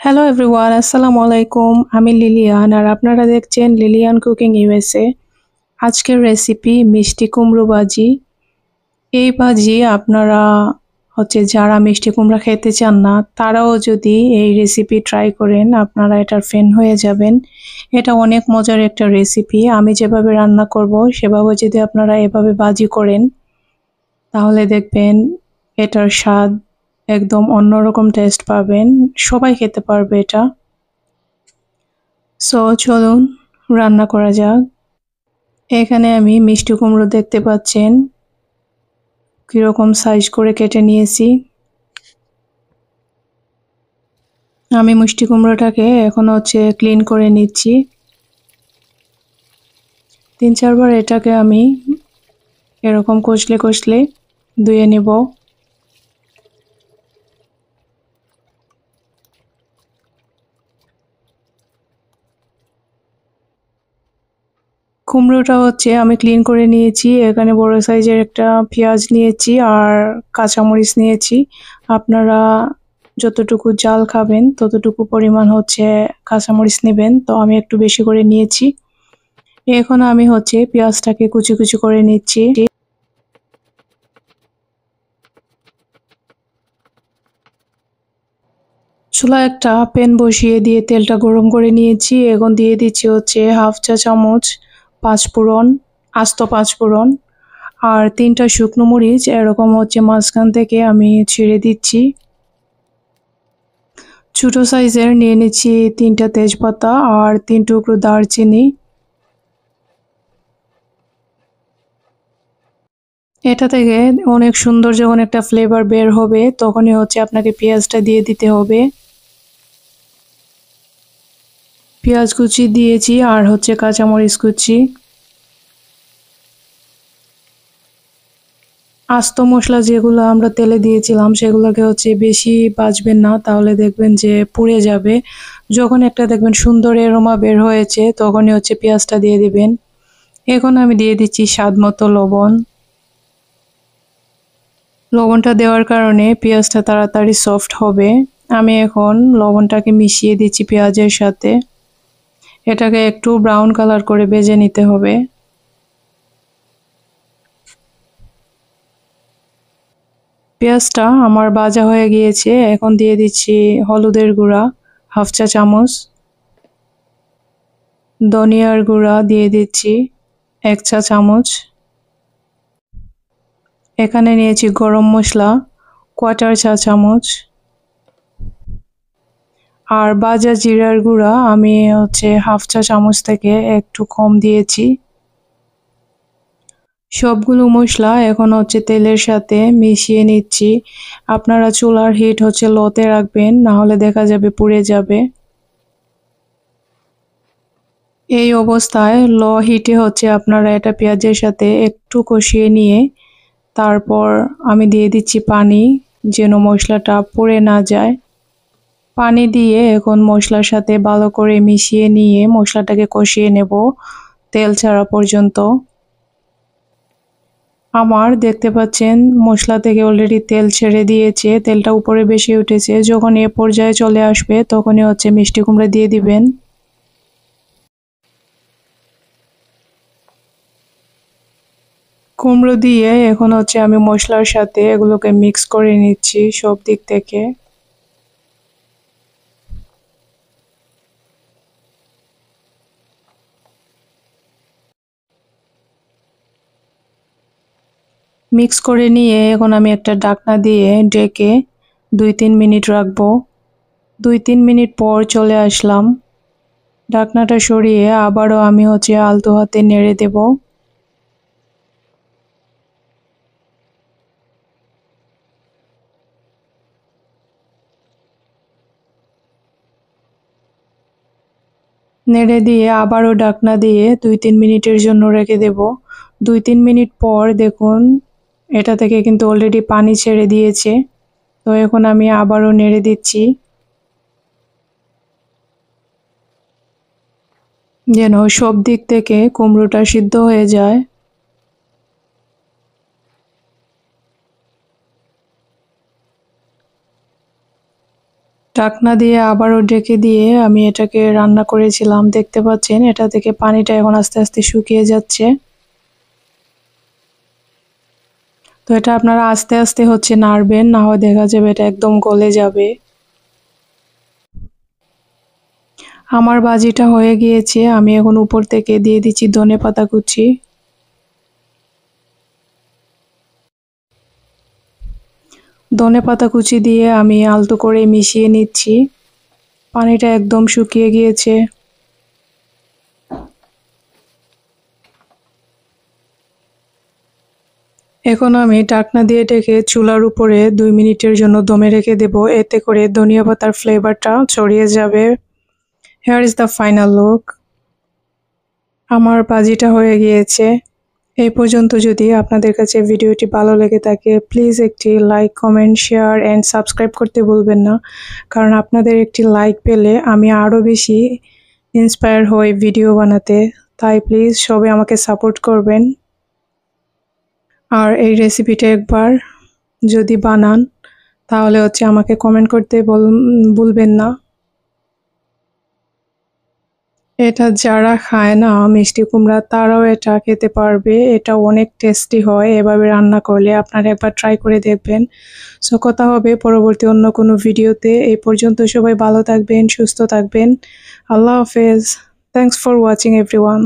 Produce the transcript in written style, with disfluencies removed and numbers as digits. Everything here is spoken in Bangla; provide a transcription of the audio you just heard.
হ্যালো এভরিওয়ান, আসসালামু আলাইকুম। আমি লিলিয়ান আর আপনারা দেখছেন লিলিয়ান কুকিং ইউএসএ। আজকের রেসিপি মিষ্টি কুমড়ো ভাজি। এই ভাজি আপনারা যারা মিষ্টি কুমড়া খেতে চান না তারাও যদি এই রেসিপি ট্রাই করেন আপনারা এটার ফ্যান হয়ে যাবেন। এটা অনেক মজার একটা রেসিপি। আমি যেভাবে রান্না করব সেভাবে যদি আপনারা এভাবে ভাজি করেন তাহলে দেখবেন এটার স্বাদ একদম অন্যরকম টেস্ট পাবেন। সবাই খেতে পারবে এটা। সো চলুন রান্না করা যাক। এখানে আমি মিষ্টি কুমড়ো দেখতে পাচ্ছেন কিরকম সাইজ করে কেটে নিয়েছি। আমি মিষ্টি কুমড়োটাকে এখন ক্লিন করে নিচ্ছি। 3-4 বার এটাকে আমি এরকম কষলে কষলে ধুয়ে নেব। কুমড়োটা আমি ক্লিন করে নিয়েছি। এখানে বড় সাইজের একটা পেঁয়াজ নিয়েছি আর কাঁচামরিচ নিয়েছি। আপনারা যতটুকু ঝাল খাবেন ততটুকু পরিমাণ কাঁচামরিচ নেবেন। তো আমি একটু বেশি করে নিয়েছি। এখন আমি পেঁয়াজটাকে কুচি কুচি করে নিচ্ছি। চুলায় একটা প্যান বসিয়ে দিয়ে তেলটা গরম করে নিয়েছি। এখন দিয়ে দিচ্ছি হাফ চা চামচ পাঁচফোড়ন, আস্ত পাঁচফোড়ন আর 3টা শুকনো মরিচ এরকম মাঝখান থেকে আমি ছিঁড়ে দিচ্ছি। ছোট সাইজের নিয়ে নিচ্ছি 3টা তেজপাতা আর 3 টুকরো দারচিনি। এটা থেকে অনেক সুন্দর যখন একটা ফ্লেভার বের হবে তখনই আপনাকে পেঁয়াজটা দিয়ে দিতে হবে। পেঁয়াজ কুচি দিয়েছি আর কাঁচামরিচ কুচি। আস্ত মশলা যেগুলো আমরা তেলে দিয়েছিলাম সেগুলোকে বেশি ভাজবেন না, তাহলে দেখবেন যে পুড়ে যাবে। যখন একটা দেখবেন সুন্দর এরোমা বের হয়েছে তখনই পেঁয়াজটা দিয়ে দিবেন। এখন আমি দিয়ে দিচ্ছি স্বাদ মতো লবণ। লবণটা দেওয়ার কারণে পেঁয়াজটা তাড়াতাড়ি সফট হবে। আমি এখন লবণটাকে মিশিয়ে দিচ্ছি পেঁয়াজের সাথে। এটাকে একটু ব্রাউন কালার করে ভেজে নিতে হবে। পেঁয়াজটা আমার ভাজা হয়ে গিয়েছে। এখন দিয়ে দিচ্ছি হলুদের গুঁড়া হাফ চা চামচ, ধনিয়ার গুঁড়া দিয়ে দিচ্ছি 1 চা চামচ। এখানে নিয়েছি গরম মশলা কোয়ার্টার চা চামচ আর ভাজা জিরার গুঁড়া আমি হাফ চা চামচ থেকে একটু কম দিয়েছি। সবগুলো মশলা এখন তেলের সাথে মিশিয়ে নিচ্ছি। আপনারা চুলার হিট লোতে রাখবেন, না হলে দেখা যাবে পুড়ে যাবে। এই অবস্থায় লো হিটে আপনারা এটা পেঁয়াজের সাথে একটু কষিয়ে নিয়ে তারপর আমি দিয়ে দিচ্ছি পানি, যেন মশলাটা পুড়ে না যায়। পানি দিয়ে এখন মশলার সাথে ভালো করে মিশিয়ে নিয়ে মশলাটাকে কষিয়ে নেব তেল ছাড়া পর্যন্ত। আমার দেখতে পাচ্ছেন মশলা থেকে অলরেডি তেল ছেড়ে দিয়েছে, তেলটা উপরে বেশি উঠেছে। যখন এ পর্যায়ে চলে আসবে তখনই মিষ্টি কুমড়া দিয়ে দিবেন। কুমড়ো দিয়ে এখন আমি মশলার সাথে এগুলোকে মিক্স করে নিচ্ছি সব দিক থেকে। মিক্স করে নিয়ে এখন আমি একটা ঢাকনা দিয়ে ঢেকে 2-3 মিনিট রাখবো। 2-3 মিনিট পর চলে আসলাম। ঢাকনাটা সরিয়ে আবারও আমি আলতো হাতে নেড়ে দেব। নেড়ে দিয়ে আবারও ঢাকনা দিয়ে 2-3 মিনিটের জন্য রেখে দেব। 2-3 মিনিট পর দেখুন এটা থেকে কিন্তু অলরেডি পানি ছেড়ে দিয়েছে। তো এখন আমি আবারও নেড়ে দিচ্ছি যেন সব দিক থেকে কুমড়োটা সিদ্ধ হয়ে যায়। ঢাকনা দিয়ে আবারও ঢেকে দিয়ে আমি এটাকে রান্না করেছিলাম। দেখতে পাচ্ছেন এটা থেকে পানিটা এখন আস্তে আস্তে শুকিয়ে যাচ্ছে। তো এটা আপনারা আস্তে আস্তে নাড়বেন, না হয় দেখা যাবে এটা একদম গলে যাবে। আমার ভাজিটা হয়ে গিয়েছে, আমি এখন উপর থেকে দিয়ে দিচ্ছি ধনেপাতা কুচি। ধনেপাতা কুচি দিয়ে আমি আলতো করে মিশিয়ে নিচ্ছি। পানিটা একদম শুকিয়ে গিয়েছে। এখন আমি ঢাকনা দিয়ে ঢেকে চুলার উপরে 2 মিনিটের জন্য দমে রেখে দেব, এতে করে ধনিয়া পাতার ফ্লেভারটা ছড়িয়ে যাবে। Here is the final look. আমার ভাজিটা হয়ে গিয়েছে। এই পর্যন্ত যদি আপনাদের কাছে ভিডিওটি ভালো লেগে থাকে, প্লিজ একটি like, comment, share and subscribe করতে ভুলবেন না, কারণ আপনাদের একটি লাইক পেলে আমি আরও বেশি ইন্সপায়ার হই ভিডিও বানাতে। তাই প্লিজ সবাই আমাকে সাপোর্ট করবেন। আর এই রেসিপিটা একবার যদি বানান তাহলে আমাকে কমেন্ট করতে ভুলবেন না। এটা যারা খায় না মিষ্টি কুমড়া তারাও এটা খেতে পারবে। এটা অনেক টেস্টি হয় এভাবে রান্না করলে, আপনারা একবার ট্রাই করে দেখবেন। সো কথা হবে পরবর্তী অন্য কোনো ভিডিওতে। এই পর্যন্ত সবাই ভালো থাকবেন, সুস্থ থাকবেন। আল্লাহ হাফেজ। Thanks for watching everyone.